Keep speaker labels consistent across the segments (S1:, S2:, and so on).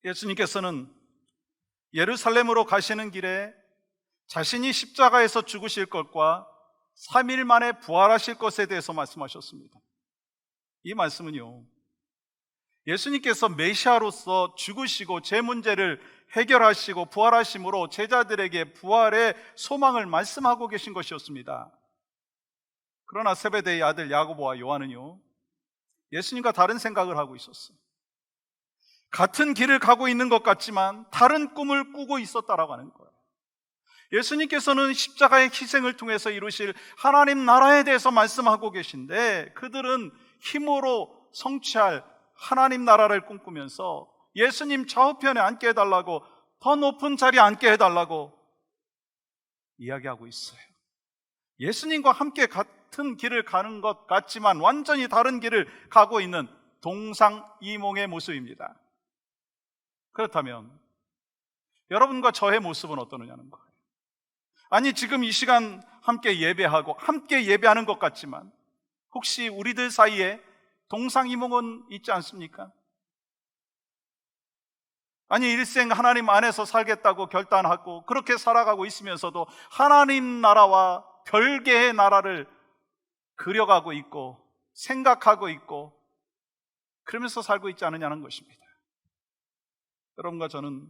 S1: 예수님께서는 예루살렘으로 가시는 길에 자신이 십자가에서 죽으실 것과 3일 만에 부활하실 것에 대해서 말씀하셨습니다. 이 말씀은요, 예수님께서 메시아로서 죽으시고 제 문제를 해결하시고 부활하심으로 제자들에게 부활의 소망을 말씀하고 계신 것이었습니다. 그러나 세베대의 아들 야고보와 요한은요, 예수님과 다른 생각을 하고 있었어요. 같은 길을 가고 있는 것 같지만 다른 꿈을 꾸고 있었다라고 하는 거예요. 예수님께서는 십자가의 희생을 통해서 이루실 하나님 나라에 대해서 말씀하고 계신데, 그들은 힘으로 성취할 하나님 나라를 꿈꾸면서 예수님 좌우편에 앉게 해달라고, 더 높은 자리에 앉게 해달라고 이야기하고 있어요. 예수님과 함께 같은 길을 가는 것 같지만 완전히 다른 길을 가고 있는 동상이몽의 모습입니다. 그렇다면 여러분과 저의 모습은 어떠느냐는 거예요. 아니, 지금 이 시간 함께 예배하고 함께 예배하는 것 같지만 혹시 우리들 사이에 동상이몽은 있지 않습니까? 아니, 일생 하나님 안에서 살겠다고 결단하고 그렇게 살아가고 있으면서도 하나님 나라와 별개의 나라를 그려가고 있고 생각하고 있고 그러면서 살고 있지 않느냐는 것입니다. 여러분과 저는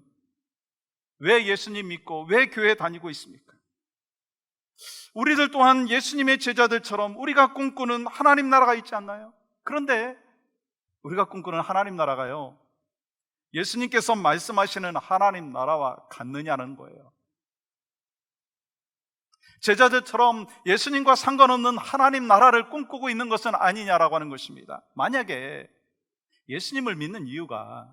S1: 왜 예수님 믿고 왜 교회 다니고 있습니까? 우리들 또한 예수님의 제자들처럼 우리가 꿈꾸는 하나님 나라가 있지 않나요? 그런데 우리가 꿈꾸는 하나님 나라가요, 예수님께서 말씀하시는 하나님 나라와 같느냐는 거예요. 제자들처럼 예수님과 상관없는 하나님 나라를 꿈꾸고 있는 것은 아니냐라고 하는 것입니다. 만약에 예수님을 믿는 이유가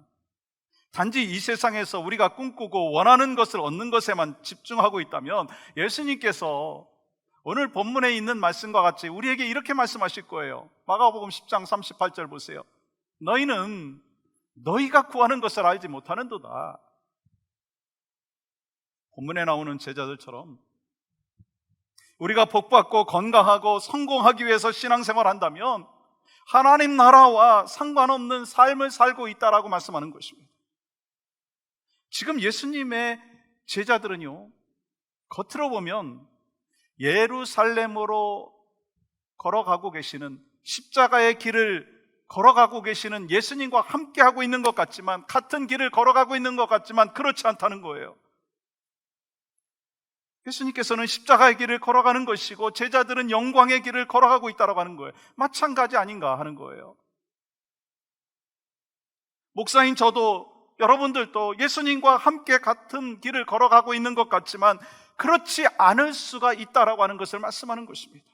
S1: 단지 이 세상에서 우리가 꿈꾸고 원하는 것을 얻는 것에만 집중하고 있다면 예수님께서 오늘 본문에 있는 말씀과 같이 우리에게 이렇게 말씀하실 거예요. 마가복음 10장 38절 보세요. 너희는 너희가 구하는 것을 알지 못하는도다. 본문에 나오는 제자들처럼 우리가 복받고 건강하고 성공하기 위해서 신앙생활을 한다면 하나님 나라와 상관없는 삶을 살고 있다라고 말씀하는 것입니다. 지금 예수님의 제자들은요, 겉으로 보면 예루살렘으로 걸어가고 계시는, 십자가의 길을 걸어가고 계시는 예수님과 함께하고 있는 것 같지만, 같은 길을 걸어가고 있는 것 같지만 그렇지 않다는 거예요. 예수님께서는 십자가의 길을 걸어가는 것이고 제자들은 영광의 길을 걸어가고 있다고 하는 거예요. 마찬가지 아닌가 하는 거예요. 목사인 저도 여러분들도 예수님과 함께 같은 길을 걸어가고 있는 것 같지만 그렇지 않을 수가 있다라고 하는 것을 말씀하는 것입니다.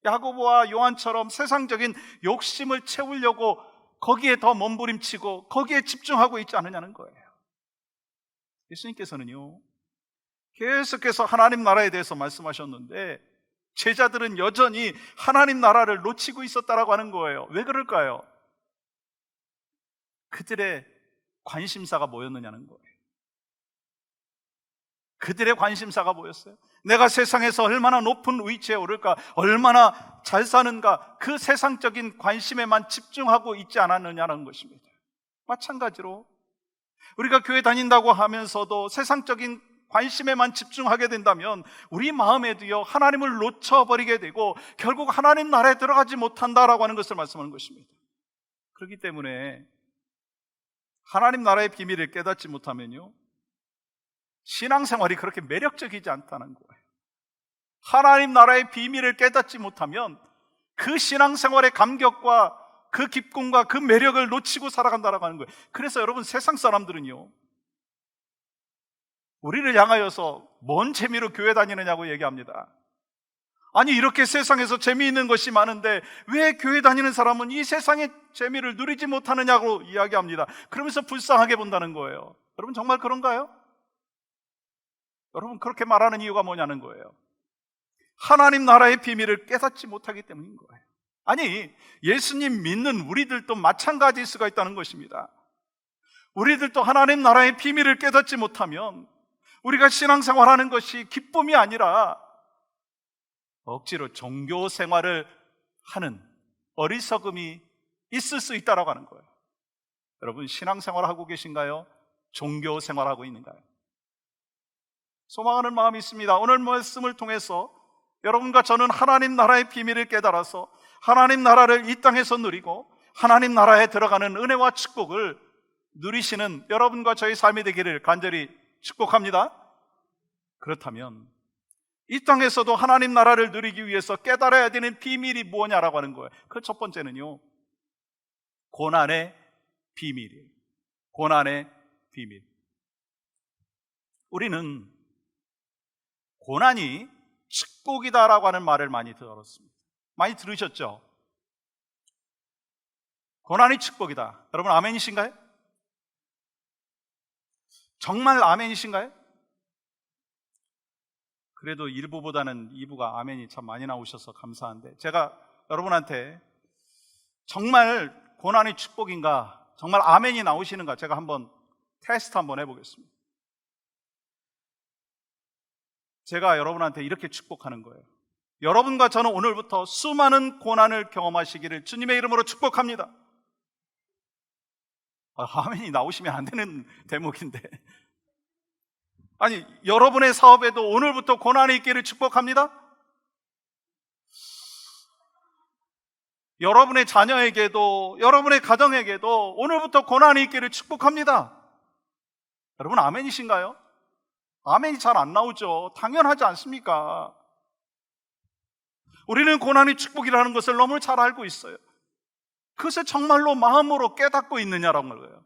S1: 야고보와 요한처럼 세상적인 욕심을 채우려고 거기에 더 몸부림치고 거기에 집중하고 있지 않느냐는 거예요. 예수님께서는요, 계속해서 하나님 나라에 대해서 말씀하셨는데 제자들은 여전히 하나님 나라를 놓치고 있었다라고 하는 거예요. 왜 그럴까요? 그들의 관심사가 뭐였느냐는 거예요. 그들의 관심사가 뭐였어요? 내가 세상에서 얼마나 높은 위치에 오를까, 얼마나 잘 사는가, 그 세상적인 관심에만 집중하고 있지 않았느냐는 것입니다. 마찬가지로 우리가 교회 다닌다고 하면서도 세상적인 관심에만 집중하게 된다면 우리 마음에도요, 하나님을 놓쳐버리게 되고 결국 하나님 나라에 들어가지 못한다라고 하는 것을 말씀하는 것입니다. 그렇기 때문에 하나님 나라의 비밀을 깨닫지 못하면요, 신앙생활이 그렇게 매력적이지 않다는 거예요. 하나님 나라의 비밀을 깨닫지 못하면 그 신앙생활의 감격과 그 기쁨과 그 매력을 놓치고 살아간다라고 하는 거예요. 그래서 여러분, 세상 사람들은요, 우리를 향하여서 뭔 재미로 교회 다니느냐고 얘기합니다. 아니, 이렇게 세상에서 재미있는 것이 많은데 왜 교회 다니는 사람은 이 세상의 재미를 누리지 못하느냐고 이야기합니다. 그러면서 불쌍하게 본다는 거예요. 여러분, 정말 그런가요? 여러분, 그렇게 말하는 이유가 뭐냐는 거예요. 하나님 나라의 비밀을 깨닫지 못하기 때문인 거예요. 아니, 예수님 믿는 우리들도 마찬가지일 수가 있다는 것입니다. 우리들도 하나님 나라의 비밀을 깨닫지 못하면 우리가 신앙생활하는 것이 기쁨이 아니라 억지로 종교 생활을 하는 어리석음이 있을 수 있다라고 하는 거예요. 여러분 신앙생활 하고 계신가요? 종교 생활하고 있는가요? 소망하는 마음이 있습니다. 오늘 말씀을 통해서 여러분과 저는 하나님 나라의 비밀을 깨달아서 하나님 나라를 이 땅에서 누리고 하나님 나라에 들어가는 은혜와 축복을 누리시는 여러분과 저희 삶이 되기를 간절히 축복합니다. 그렇다면 이 땅에서도 하나님 나라를 누리기 위해서 깨달아야 되는 비밀이 뭐냐라고 하는 거예요. 그 첫 번째는요, 고난의 비밀이에요. 고난의 비밀. 우리는 고난이 축복이다라고 하는 말을 많이 들었습니다. 많이 들으셨죠? 고난이 축복이다. 여러분 아멘이신가요? 정말 아멘이신가요? 그래도 1부보다는 2부가 아멘이 참 많이 나오셔서 감사한데, 제가 여러분한테 정말 고난이 축복인가, 정말 아멘이 나오시는가 제가 한번 테스트 한번 해보겠습니다. 제가 여러분한테 이렇게 축복하는 거예요. 여러분과 저는 오늘부터 수많은 고난을 경험하시기를 주님의 이름으로 축복합니다. 아멘이 나오시면 안 되는 대목인데, 아니 여러분의 사업에도 오늘부터 고난이 있기를 축복합니다. 여러분의 자녀에게도, 여러분의 가정에게도 오늘부터 고난이 있기를 축복합니다. 여러분 아멘이신가요? 아멘이 잘 안 나오죠. 당연하지 않습니까? 우리는 고난이 축복이라는 것을 너무 잘 알고 있어요. 그것을 정말로 마음으로 깨닫고 있느냐라는 거예요.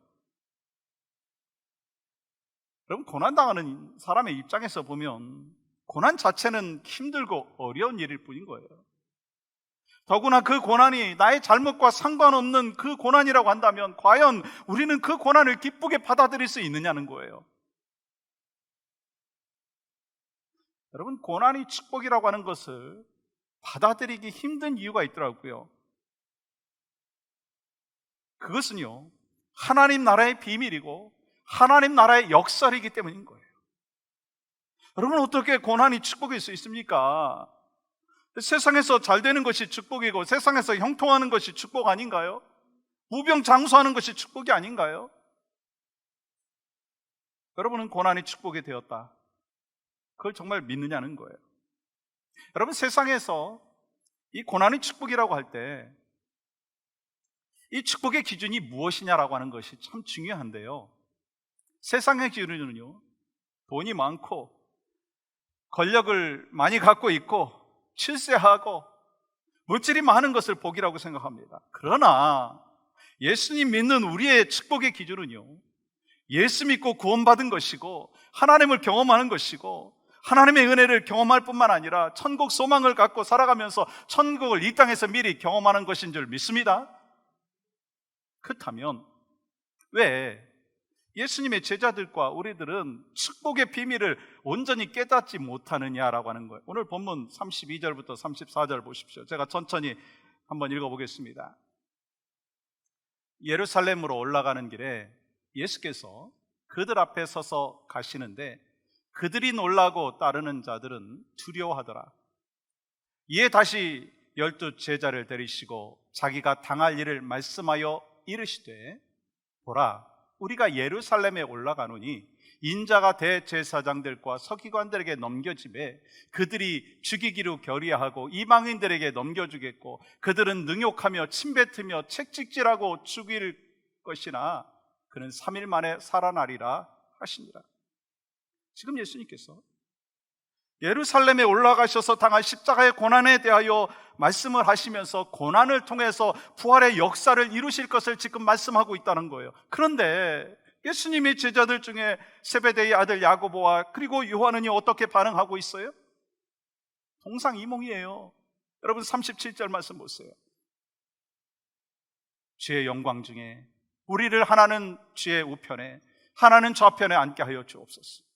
S1: 여러분 고난당하는 사람의 입장에서 보면 고난 자체는 힘들고 어려운 일일 뿐인 거예요. 더구나 그 고난이 나의 잘못과 상관없는 그 고난이라고 한다면 과연 우리는 그 고난을 기쁘게 받아들일 수 있느냐는 거예요. 여러분 고난이 축복이라고 하는 것을 받아들이기 힘든 이유가 있더라고요. 그것은요, 하나님 나라의 비밀이고 하나님 나라의 역설이기 때문인 거예요. 여러분 어떻게 고난이 축복일 수 있습니까? 세상에서 잘 되는 것이 축복이고 세상에서 형통하는 것이 축복 아닌가요? 무병장수하는 것이 축복이 아닌가요? 여러분은 고난이 축복이 되었다, 그걸 정말 믿느냐는 거예요. 여러분 세상에서 이 고난이 축복이라고 할 때 이 축복의 기준이 무엇이냐라고 하는 것이 참 중요한데요, 세상의 기준은요, 돈이 많고 권력을 많이 갖고 있고 출세하고 물질이 많은 것을 복이라고 생각합니다. 그러나 예수님 믿는 우리의 축복의 기준은요, 예수 믿고 구원받은 것이고 하나님을 경험하는 것이고 하나님의 은혜를 경험할 뿐만 아니라 천국 소망을 갖고 살아가면서 천국을 이 땅에서 미리 경험하는 것인 줄 믿습니다. 그렇다면 왜 예수님의 제자들과 우리들은 축복의 비밀을 온전히 깨닫지 못하느냐라고 하는 거예요. 오늘 본문 32절부터 34절 보십시오. 제가 천천히 한번 읽어보겠습니다. 예루살렘으로 올라가는 길에 예수께서 그들 앞에 서서 가시는데 그들이 놀라고 따르는 자들은 두려워하더라. 이에 다시 12 제자를 데리시고 자기가 당할 일을 말씀하여 이르시되, 보라, 우리가 예루살렘에 올라가노니 인자가 대제사장들과 서기관들에게 넘겨지매 그들이 죽이기로 결의하고 이방인들에게 넘겨주겠고 그들은 능욕하며 침뱉으며 책찍질하고 죽일 것이나 그는 3일 만에 살아나리라 하시니라. 지금 예수님께서 예루살렘에 올라가셔서 당할 십자가의 고난에 대하여 말씀을 하시면서 고난을 통해서 부활의 역사를 이루실 것을 지금 말씀하고 있다는 거예요. 그런데 예수님의 제자들 중에 세베대의 아들 야고보와 그리고 요한은요 어떻게 반응하고 있어요? 동상이몽이에요. 여러분 37절 말씀 보세요. 주의 영광 중에 우리를 하나는 주의 우편에 하나는 좌편에 앉게 하여 주옵소서.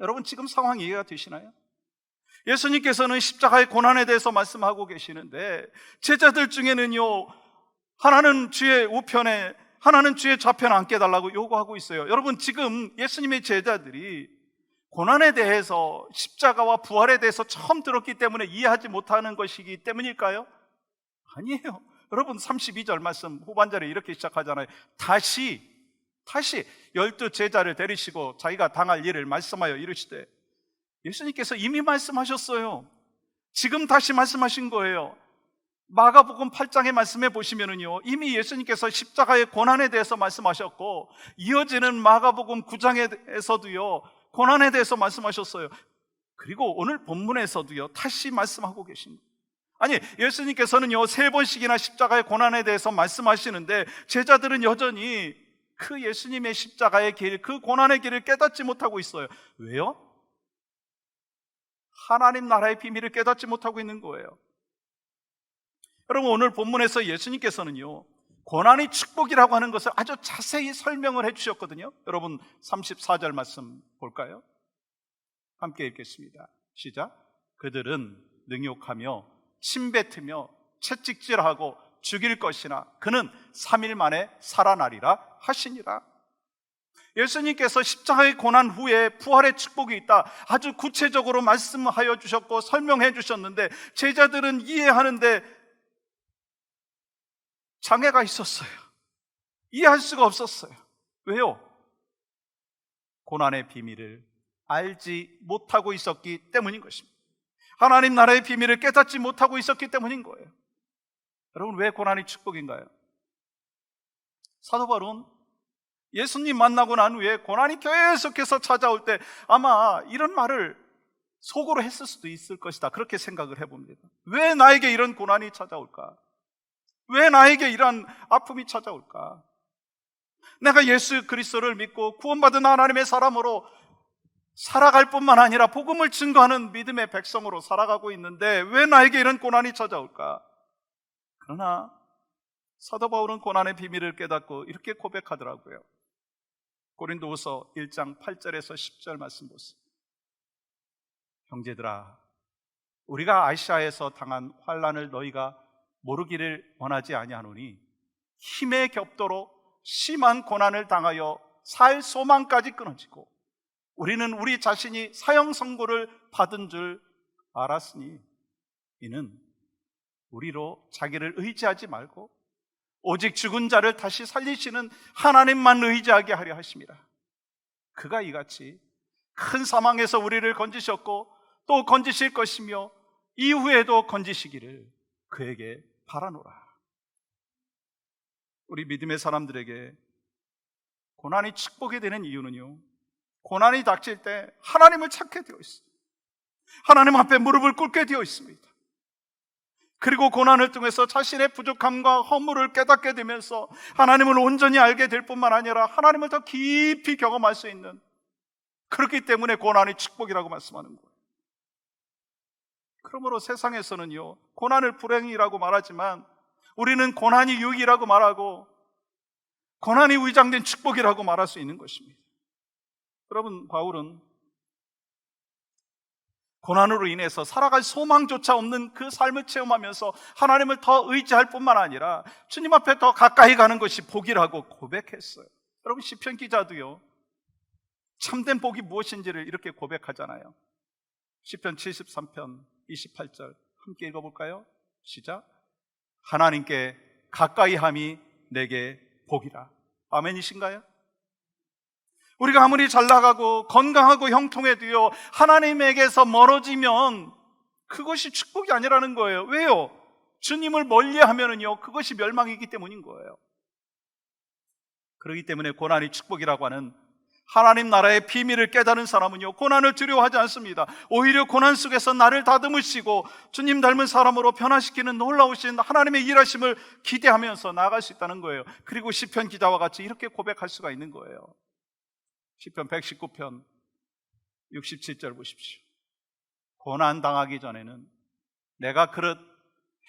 S1: 여러분 지금 상황 이해가 되시나요? 예수님께서는 십자가의 고난에 대해서 말씀하고 계시는데 제자들 중에는요 하나는 주의 우편에 하나는 주의 좌편에 앉게 해달라고 요구하고 있어요. 여러분 지금 예수님의 제자들이 고난에 대해서 십자가와 부활에 대해서 처음 들었기 때문에 이해하지 못하는 것이기 때문일까요? 아니에요. 여러분 32절 말씀 후반절에 이렇게 시작하잖아요. 다시 12 제자를 데리시고 자기가 당할 일을 말씀하여 이르시되, 예수님께서 이미 말씀하셨어요. 지금 다시 말씀하신 거예요. 마가복음 8장의 말씀에 보시면은요, 이미 예수님께서 십자가의 고난에 대해서 말씀하셨고, 이어지는 마가복음 9장에서도요 고난에 대해서 말씀하셨어요. 그리고 오늘 본문에서도요 다시 말씀하고 계신 거예요. 아니, 예수님께서는요 3번씩이나 십자가의 고난에 대해서 말씀하시는데 제자들은 여전히 그 예수님의 십자가의 길, 그 고난의 길을 깨닫지 못하고 있어요. 왜요? 하나님 나라의 비밀을 깨닫지 못하고 있는 거예요. 여러분, 오늘 본문에서 예수님께서는요 고난이 축복이라고 하는 것을 아주 자세히 설명을 해주셨거든요. 여러분 34절 말씀 볼까요? 함께 읽겠습니다. 시작. 그들은 능욕하며 침뱉으며 채찍질하고 죽일 것이나 그는 3일 만에 살아나리라 하시니라. 예수님께서 십자가의 고난 후에 부활의 축복이 있다, 아주 구체적으로 말씀하여 주셨고 설명해 주셨는데, 제자들은 이해하는데 장애가 있었어요. 이해할 수가 없었어요. 왜요? 고난의 비밀을 알지 못하고 있었기 때문인 것입니다. 하나님 나라의 비밀을 깨닫지 못하고 있었기 때문인 거예요. 여러분, 왜 고난이 축복인가요? 사도 바울은 예수님 만나고 난 후에 고난이 계속해서 찾아올 때 아마 이런 말을 속으로 했을 수도 있을 것이다, 그렇게 생각을 해봅니다. 왜 나에게 이런 고난이 찾아올까? 왜 나에게 이런 아픔이 찾아올까? 내가 예수 그리스도를 믿고 구원받은 하나님의 사람으로 살아갈 뿐만 아니라 복음을 증거하는 믿음의 백성으로 살아가고 있는데 왜 나에게 이런 고난이 찾아올까? 그러나 사도 바울은 고난의 비밀을 깨닫고 이렇게 고백하더라고요. 고린도후서 1장 8절에서 10절 말씀 보세요. 형제들아, 우리가 아시아에서 당한 환난을 너희가 모르기를 원하지 아니하노니 힘에 겹도록 심한 고난을 당하여 살 소망까지 끊어지고 우리는 우리 자신이 사형 선고를 받은 줄 알았으니 이는 우리로 자기를 의지하지 말고 오직 죽은 자를 다시 살리시는 하나님만 의지하게 하려 하심이라. 그가 이같이 큰 사망에서 우리를 건지셨고 또 건지실 것이며 이후에도 건지시기를 그에게 바라노라. 우리 믿음의 사람들에게 고난이 축복이 되는 이유는요, 고난이 닥칠 때 하나님을 찾게 되어 있습니다. 하나님 앞에 무릎을 꿇게 되어 있습니다. 그리고 고난을 통해서 자신의 부족함과 허물을 깨닫게 되면서 하나님을 온전히 알게 될 뿐만 아니라 하나님을 더 깊이 경험할 수 있는, 그렇기 때문에 고난이 축복이라고 말씀하는 거예요. 그러므로 세상에서는요, 고난을 불행이라고 말하지만 우리는 고난이 유익이라고 말하고 고난이 위장된 축복이라고 말할 수 있는 것입니다. 여러분, 바울은 고난으로 인해서 살아갈 소망조차 없는 그 삶을 체험하면서 하나님을 더 의지할 뿐만 아니라 주님 앞에 더 가까이 가는 것이 복이라고 고백했어요. 여러분, 시편 기자도요, 참된 복이 무엇인지를 이렇게 고백하잖아요. 시편 73편 28절 함께 읽어볼까요? 시작. 하나님께 가까이함이 내게 복이라. 아멘이신가요? 우리가 아무리 잘 나가고 건강하고 형통해도요, 하나님에게서 멀어지면 그것이 축복이 아니라는 거예요. 왜요? 주님을 멀리하면은요, 그것이 멸망이기 때문인 거예요. 그렇기 때문에 고난이 축복이라고 하는 하나님 나라의 비밀을 깨달은 사람은요, 고난을 두려워하지 않습니다. 오히려 고난 속에서 나를 다듬으시고 주님 닮은 사람으로 변화시키는 놀라우신 하나님의 일하심을 기대하면서 나아갈 수 있다는 거예요. 그리고 시편 기자와 같이 이렇게 고백할 수가 있는 거예요. 시편 119편 67절 보십시오. 고난 당하기 전에는 내가 그릇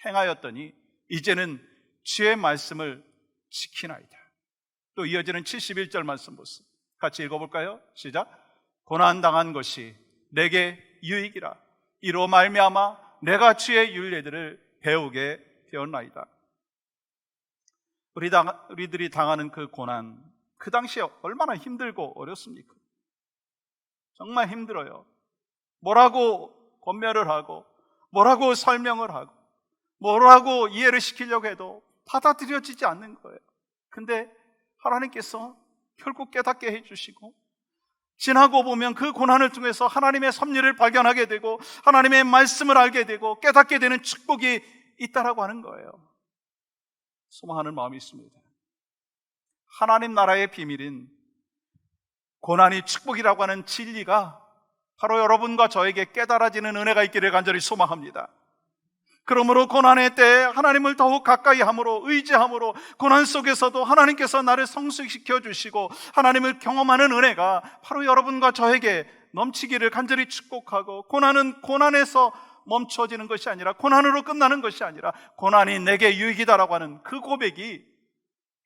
S1: 행하였더니 이제는 주의 말씀을 지키나이다. 또 이어지는 71절 말씀 보세요. 같이 읽어볼까요? 시작. 고난 당한 것이 내게 유익이라. 이로 말미암아 내가 주의 율례들을 배우게 되었나이다. 우리들이 당하는 그 고난, 그 당시에 얼마나 힘들고 어렵습니까? 정말 힘들어요. 뭐라고 권면을 하고 뭐라고 설명을 하고 뭐라고 이해를 시키려고 해도 받아들여지지 않는 거예요. 근데 하나님께서 결국 깨닫게 해주시고, 지나고 보면 그 고난을 통해서 하나님의 섭리를 발견하게 되고 하나님의 말씀을 알게 되고 깨닫게 되는 축복이 있다라고 하는 거예요. 소망하는 마음이 있습니다. 하나님 나라의 비밀인 고난이 축복이라고 하는 진리가 바로 여러분과 저에게 깨달아지는 은혜가 있기를 간절히 소망합니다. 그러므로 고난의 때에 하나님을 더욱 가까이 함으로, 의지함으로, 고난 속에서도 하나님께서 나를 성숙시켜 주시고 하나님을 경험하는 은혜가 바로 여러분과 저에게 넘치기를 간절히 축복하고, 고난은 고난에서 멈춰지는 것이 아니라, 고난으로 끝나는 것이 아니라 고난이 내게 유익이다라고 하는 그 고백이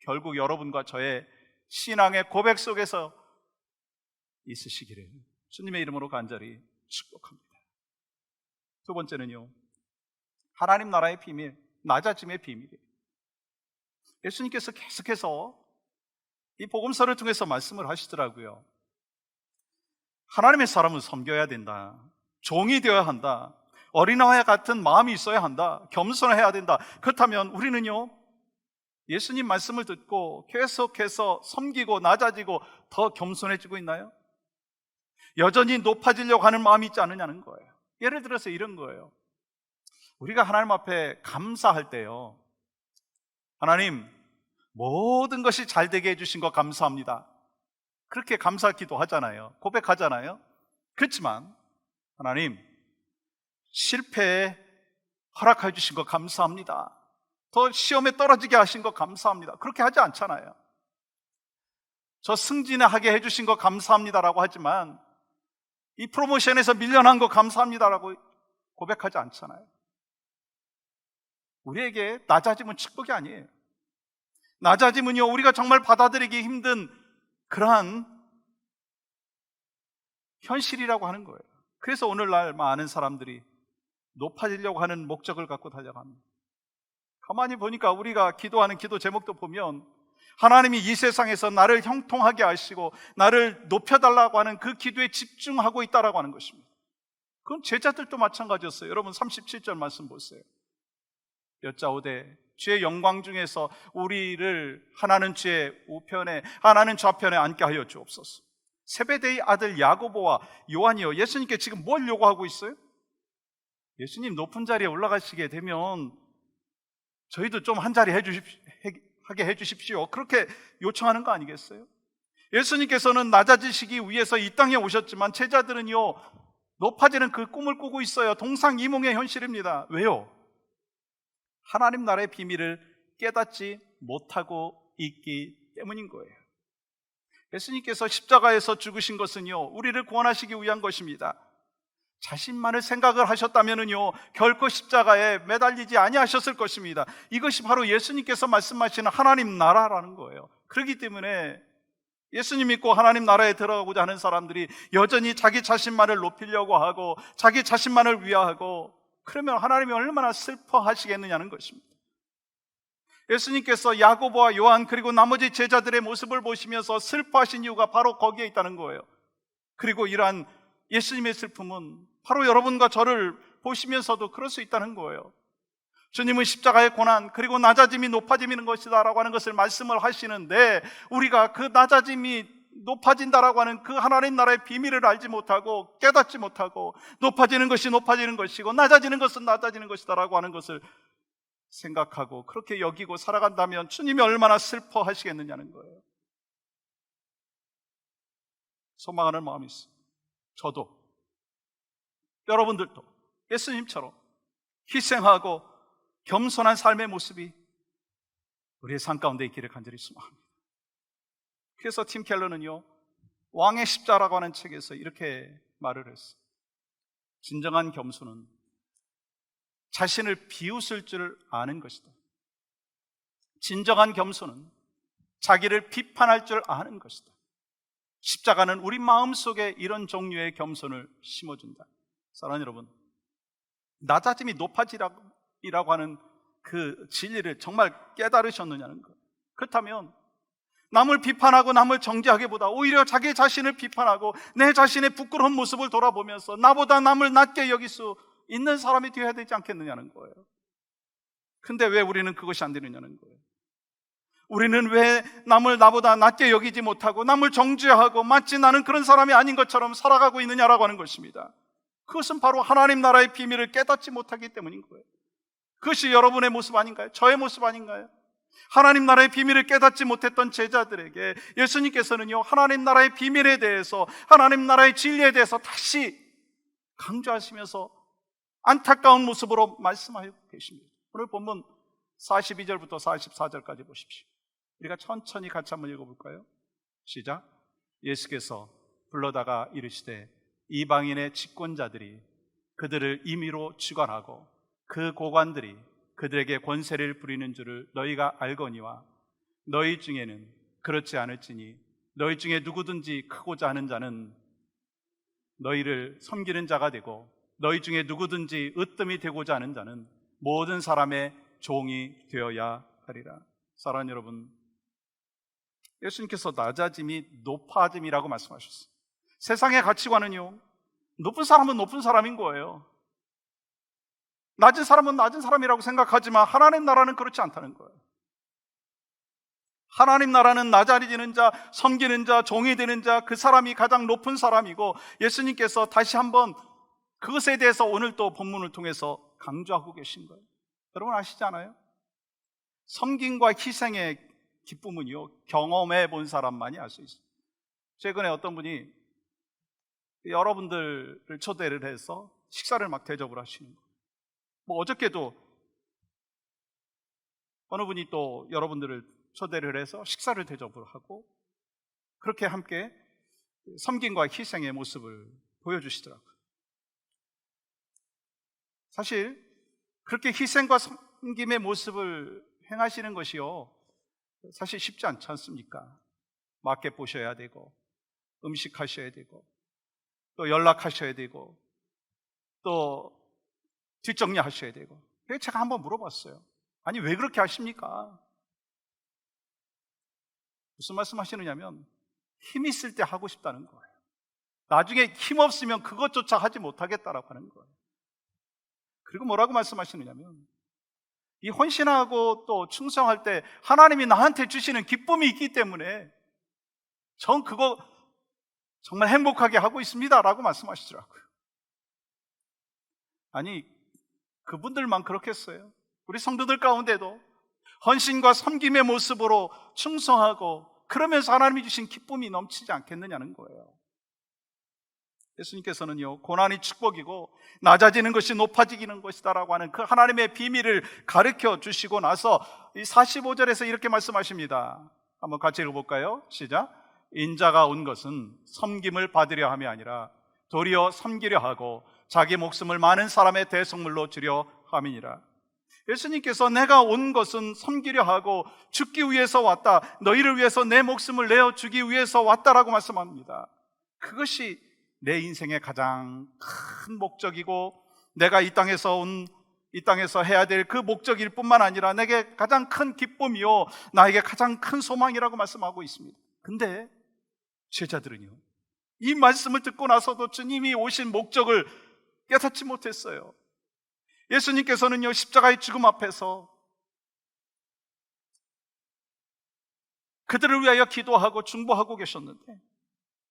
S1: 결국 여러분과 저의 신앙의 고백 속에서 있으시기를 주님의 이름으로 간절히 축복합니다. 두 번째는요, 하나님 나라의 비밀, 낮아짐의 비밀이에요. 예수님께서 계속해서 이 복음서를 통해서 말씀을 하시더라고요. 하나님의 사람은 섬겨야 된다, 종이 되어야 한다, 어린아이와 같은 마음이 있어야 한다, 겸손해야 된다. 그렇다면 우리는요, 예수님 말씀을 듣고 계속해서 섬기고 낮아지고 더 겸손해지고 있나요? 여전히 높아지려고 하는 마음이 있지 않느냐는 거예요. 예를 들어서 이런 거예요. 우리가 하나님 앞에 감사할 때요, 하나님 모든 것이 잘 되게 해주신 거 감사합니다, 그렇게 감사 기도하잖아요. 고백하잖아요. 그렇지만 하나님 실패에 허락해 주신 거 감사합니다, 더 시험에 떨어지게 하신 거 감사합니다, 그렇게 하지 않잖아요. 저 승진하게 해주신 거 감사합니다라고 하지만 이 프로모션에서 밀려난 거 감사합니다라고 고백하지 않잖아요. 우리에게 낮아짐은 축복이 아니에요. 낮아짐은요, 우리가 정말 받아들이기 힘든 그러한 현실이라고 하는 거예요. 그래서 오늘날 많은 사람들이 높아지려고 하는 목적을 갖고 달려갑니다. 가만히 보니까 우리가 기도하는 기도 제목도 보면 하나님이 이 세상에서 나를 형통하게 하시고 나를 높여달라고 하는 그 기도에 집중하고 있다라고 하는 것입니다. 그건 제자들도 마찬가지였어요. 여러분 37절 말씀 보세요. 여짜오되 주의 영광 중에서 우리를 하나는 주의 우편에 하나는 좌편에 앉게 하여 주옵소서. 세베대의 아들 야고보와 요한이요, 예수님께 지금 뭘 요구하고 있어요? 예수님 높은 자리에 올라가시게 되면 저희도 좀 한 자리 하게 해주십시오, 그렇게 요청하는 거 아니겠어요? 예수님께서는 낮아지시기 위해서 이 땅에 오셨지만 제자들은요, 높아지는 그 꿈을 꾸고 있어요. 동상이몽의 현실입니다. 왜요? 하나님 나라의 비밀을 깨닫지 못하고 있기 때문인 거예요. 예수님께서 십자가에서 죽으신 것은요, 우리를 구원하시기 위한 것입니다. 자신만을 생각을 하셨다면은요, 결코 십자가에 매달리지 아니하셨을 것입니다. 이것이 바로 예수님께서 말씀하시는 하나님 나라라는 거예요. 그렇기 때문에 예수님 믿고 하나님 나라에 들어가고자 하는 사람들이 여전히 자기 자신만을 높이려고 하고 자기 자신만을 위하고, 그러면 하나님이 얼마나 슬퍼하시겠느냐는 것입니다. 예수님께서 야고보와 요한 그리고 나머지 제자들의 모습을 보시면서 슬퍼하신 이유가 바로 거기에 있다는 거예요. 그리고 이러한 예수님의 슬픔은 바로 여러분과 저를 보시면서도 그럴 수 있다는 거예요. 주님은 십자가의 고난 그리고 낮아짐이 높아지는 것이다 라고 하는 것을 말씀을 하시는데, 우리가 그 낮아짐이 높아진다라고 하는 그 하나님 나라의 비밀을 알지 못하고 깨닫지 못하고 높아지는 것이 높아지는 것이고 낮아지는 것은 낮아지는 것이다 라고 하는 것을 생각하고 그렇게 여기고 살아간다면 주님이 얼마나 슬퍼하시겠느냐는 거예요. 소망하는 마음이 있습니다. 저도, 여러분들도 예수님처럼 희생하고 겸손한 삶의 모습이 우리의 삶 가운데 있기를 간절히 소망합니다. 그래서 팀 켈러는요, 왕의 십자라고 하는 책에서 이렇게 말을 했어요. 진정한 겸손은 자신을 비웃을 줄 아는 것이다. 진정한 겸손은 자기를 비판할 줄 아는 것이다. 십자가는 우리 마음속에 이런 종류의 겸손을 심어준다. 사랑하는 여러분, 낮아짐이 높아지라고 하는 그 진리를 정말 깨달으셨느냐는 거예요. 그렇다면 남을 비판하고 남을 정죄하기보다 오히려 자기 자신을 비판하고 내 자신의 부끄러운 모습을 돌아보면서 나보다 남을 낮게 여길 수 있는 사람이 되어야 되지 않겠느냐는 거예요. 근데 왜 우리는 그것이 안 되느냐는 거예요. 우리는 왜 남을 나보다 낮게 여기지 못하고 남을 정죄하고 마치 나는 그런 사람이 아닌 것처럼 살아가고 있느냐라고 하는 것입니다. 그것은 바로 하나님 나라의 비밀을 깨닫지 못하기 때문인 거예요. 그것이 여러분의 모습 아닌가요? 저의 모습 아닌가요? 하나님 나라의 비밀을 깨닫지 못했던 제자들에게 예수님께서는요, 하나님 나라의 비밀에 대해서, 하나님 나라의 진리에 대해서 다시 강조하시면서 안타까운 모습으로 말씀하고 계십니다. 오늘 본문 42절부터 44절까지 보십시오. 우리가 천천히 같이 한번 읽어볼까요? 시작. 예수께서 불러다가 이르시되 이방인의 집권자들이 그들을 임의로 주관하고 그 고관들이 그들에게 권세를 부리는 줄을 너희가 알거니와 너희 중에는 그렇지 않을지니 너희 중에 누구든지 크고자 하는 자는 너희를 섬기는 자가 되고 너희 중에 누구든지 으뜸이 되고자 하는 자는 모든 사람의 종이 되어야 하리라. 사랑하는 여러분, 예수님께서 낮아짐이 높아짐이라고 말씀하셨어요. 세상의 가치관은요, 높은 사람은 높은 사람인 거예요. 낮은 사람은 낮은 사람이라고 생각하지만 하나님 나라는 그렇지 않다는 거예요. 하나님 나라는 낮아지는 자, 섬기는 자, 종이 되는 자, 그 사람이 가장 높은 사람이고, 예수님께서 다시 한번 그것에 대해서 오늘 또 본문을 통해서 강조하고 계신 거예요. 여러분 아시지 않아요? 섬김과 희생의 기쁨은요, 경험해 본 사람만이 알 수 있어요. 최근에 어떤 분이 여러분들을 초대를 해서 식사를 막 대접을 하시는 거예요. 어저께도 어느 분이 또 여러분들을 초대를 해서 식사를 대접을 하고 그렇게 함께 섬김과 희생의 모습을 보여주시더라고요. 사실 그렇게 희생과 섬김의 모습을 행하시는 것이요, 사실 쉽지 않지 않습니까? 마켓 보셔야 되고 음식 하셔야 되고 또 연락하셔야 되고 또 뒷정리 하셔야 되고. 그래서 제가 한번 물어봤어요. 아니 왜 그렇게 하십니까? 무슨 말씀 하시느냐면 힘 있을 때 하고 싶다는 거예요. 나중에 힘 없으면 그것조차 하지 못하겠다라고 하는 거예요. 그리고 뭐라고 말씀하시느냐면 이 헌신하고 또 충성할 때 하나님이 나한테 주시는 기쁨이 있기 때문에 전 그거 정말 행복하게 하고 있습니다 라고 말씀하시더라고요. 아니 그분들만 그렇겠어요? 우리 성도들 가운데도 헌신과 섬김의 모습으로 충성하고 그러면서 하나님이 주신 기쁨이 넘치지 않겠느냐는 거예요. 예수님께서는요, 고난이 축복이고 낮아지는 것이 높아지는 것이다 라고 하는 그 하나님의 비밀을 가르쳐 주시고 나서 이 45절에서 이렇게 말씀하십니다. 한번 같이 읽어볼까요? 시작. 인자가 온 것은 섬김을 받으려 함이 아니라 도리어 섬기려 하고 자기 목숨을 많은 사람의 대속물로 주려 함이니라. 예수님께서 내가 온 것은 섬기려 하고 죽기 위해서 왔다, 너희를 위해서 내 목숨을 내어주기 위해서 왔다라고 말씀합니다. 그것이 내 인생의 가장 큰 목적이고 내가 이 땅에서 해야 될 그 목적일 뿐만 아니라 내게 가장 큰 기쁨이요 나에게 가장 큰 소망이라고 말씀하고 있습니다. 근데 제자들은요, 이 말씀을 듣고 나서도 주님이 오신 목적을 깨닫지 못했어요. 예수님께서는요, 십자가의 죽음 앞에서 그들을 위하여 기도하고 중보하고 계셨는데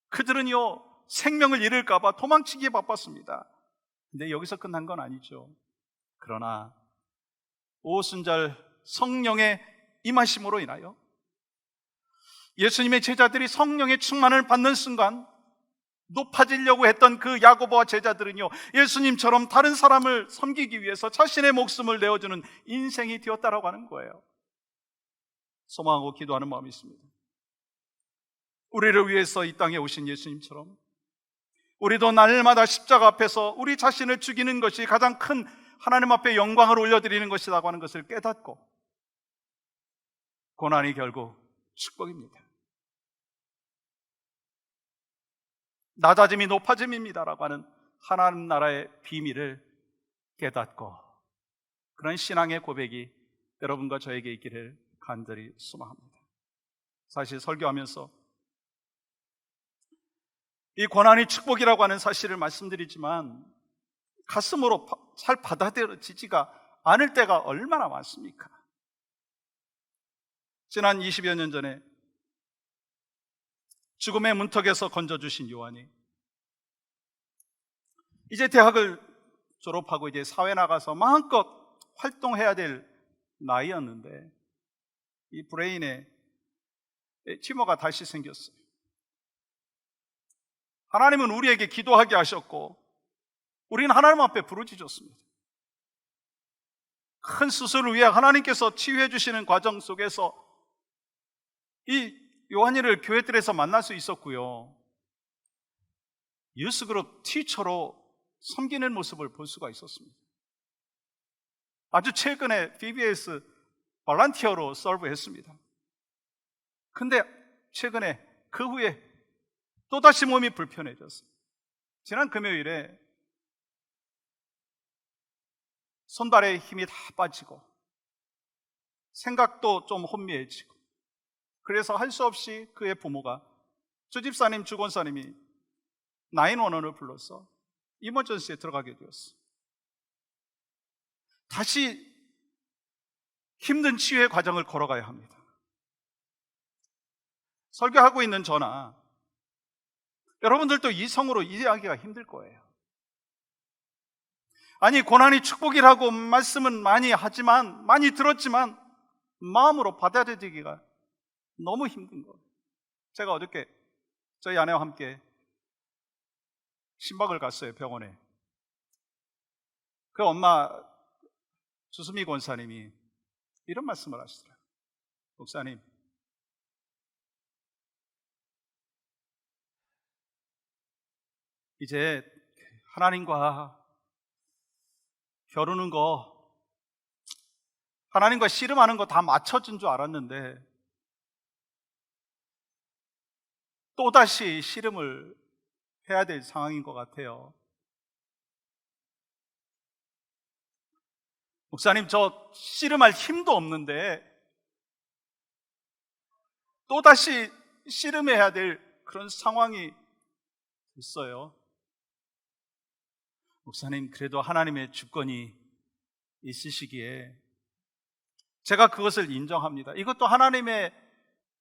S1: 그들은요, 생명을 잃을까 봐 도망치기에 바빴습니다. 근데 여기서 끝난 건 아니죠. 그러나 오순절 성령의 임하심으로 인하여 예수님의 제자들이 성령의 충만을 받는 순간 높아지려고 했던 그 야고보와 제자들은요, 예수님처럼 다른 사람을 섬기기 위해서 자신의 목숨을 내어주는 인생이 되었다라고 하는 거예요. 소망하고 기도하는 마음이 있습니다. 우리를 위해서 이 땅에 오신 예수님처럼 우리도 날마다 십자가 앞에서 우리 자신을 죽이는 것이 가장 큰 하나님 앞에 영광을 올려드리는 것이라고 하는 것을 깨닫고 고난이 결국 축복입니다. 낮아짐이 높아짐입니다라고 하는 하나님 나라의 비밀을 깨닫고 그런 신앙의 고백이 여러분과 저에게 있기를 간절히 소망합니다. 사실 설교하면서 이 고난이 축복이라고 하는 사실을 말씀드리지만 가슴으로 잘 받아들여지지가 않을 때가 얼마나 많습니까? 지난 20여 년 전에 죽음의 문턱에서 건져주신 요한이 이제 대학을 졸업하고 이제 사회 나가서 마음껏 활동해야 될 나이였는데 이 브레인에 튜머가 다시 생겼어요. 하나님은 우리에게 기도하게 하셨고 우리는 하나님 앞에 부르짖었습니다. 큰 수술을 위해 하나님께서 치유해 주시는 과정 속에서 이 요한이를 교회들에서 만날 수 있었고요, 유스그룹 티처로 섬기는 모습을 볼 수가 있었습니다. 아주 최근에 BBS 볼런티어로 서브했습니다. 근데 최근에 그 후에 또다시 몸이 불편해졌어요. 지난 금요일에 손발에 힘이 다 빠지고 생각도 좀 혼미해지고, 그래서 할 수 없이 그의 부모가 주집사님, 주권사님이 911을 불러서 이머전시에 들어가게 되었어요. 다시 힘든 치유의 과정을 걸어가야 합니다. 설교하고 있는 저나 여러분들도 이성으로 이해하기가 힘들 거예요. 아니, 고난이 축복이라고 말씀은 많이 하지만, 많이 들었지만 마음으로 받아들이기가 너무 힘든 거예요. 제가 어저께 저희 아내와 함께 신박을 갔어요, 병원에. 그 엄마 주수미 권사님이 이런 말씀을 하시더라고요. 목사님, 이제 하나님과 겨루는 거, 하나님과 씨름하는 거 다 맞춰준 줄 알았는데 또다시 씨름을 해야 될 상황인 것 같아요. 목사님, 저 씨름할 힘도 없는데 또다시 씨름해야 될 그런 상황이 있어요. 목사님, 그래도 하나님의 주권이 있으시기에 제가 그것을 인정합니다. 이것도 하나님의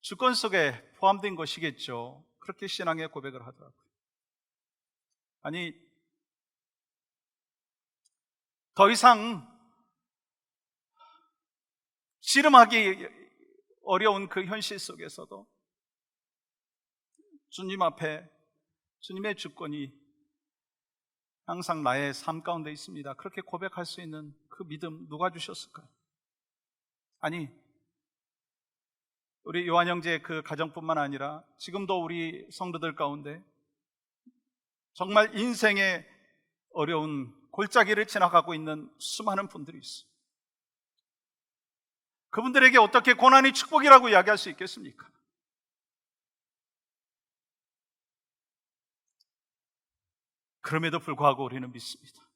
S1: 주권 속에 포함된 것이겠죠. 그렇게 신앙의 고백을 하더라고요. 아니, 더 이상 씨름하기 어려운 그 현실 속에서도 주님 앞에 주님의 주권이 항상 나의 삶 가운데 있습니다. 그렇게 고백할 수 있는 그 믿음 누가 주셨을까요? 아니, 우리 요한 형제의 그 가정뿐만 아니라 지금도 우리 성도들 가운데 정말 인생의 어려운 골짜기를 지나가고 있는 수많은 분들이 있어요. 그분들에게 어떻게 고난이 축복이라고 이야기할 수 있겠습니까? 그럼에도 불구하고 우리는 믿습니다.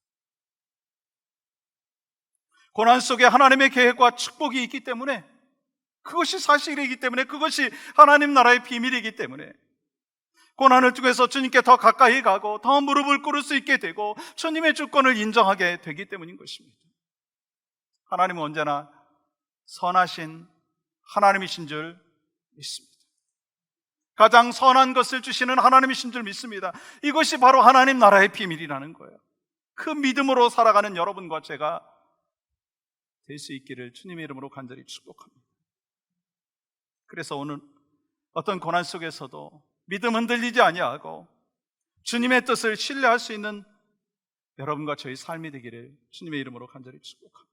S1: 고난 속에 하나님의 계획과 축복이 있기 때문에, 그것이 사실이기 때문에, 그것이 하나님 나라의 비밀이기 때문에 고난을 통해서 주님께 더 가까이 가고 더 무릎을 꿇을 수 있게 되고 주님의 주권을 인정하게 되기 때문인 것입니다. 하나님은 언제나 선하신 하나님이신 줄 믿습니다. 가장 선한 것을 주시는 하나님이신 줄 믿습니다. 이것이 바로 하나님 나라의 비밀이라는 거예요. 그 믿음으로 살아가는 여러분과 제가 될 수 있기를 주님의 이름으로 간절히 축복합니다. 그래서 오늘 어떤 고난 속에서도 믿음 흔들리지 아니하고 주님의 뜻을 신뢰할 수 있는 여러분과 저희 삶이 되기를 주님의 이름으로 간절히 축복합니다.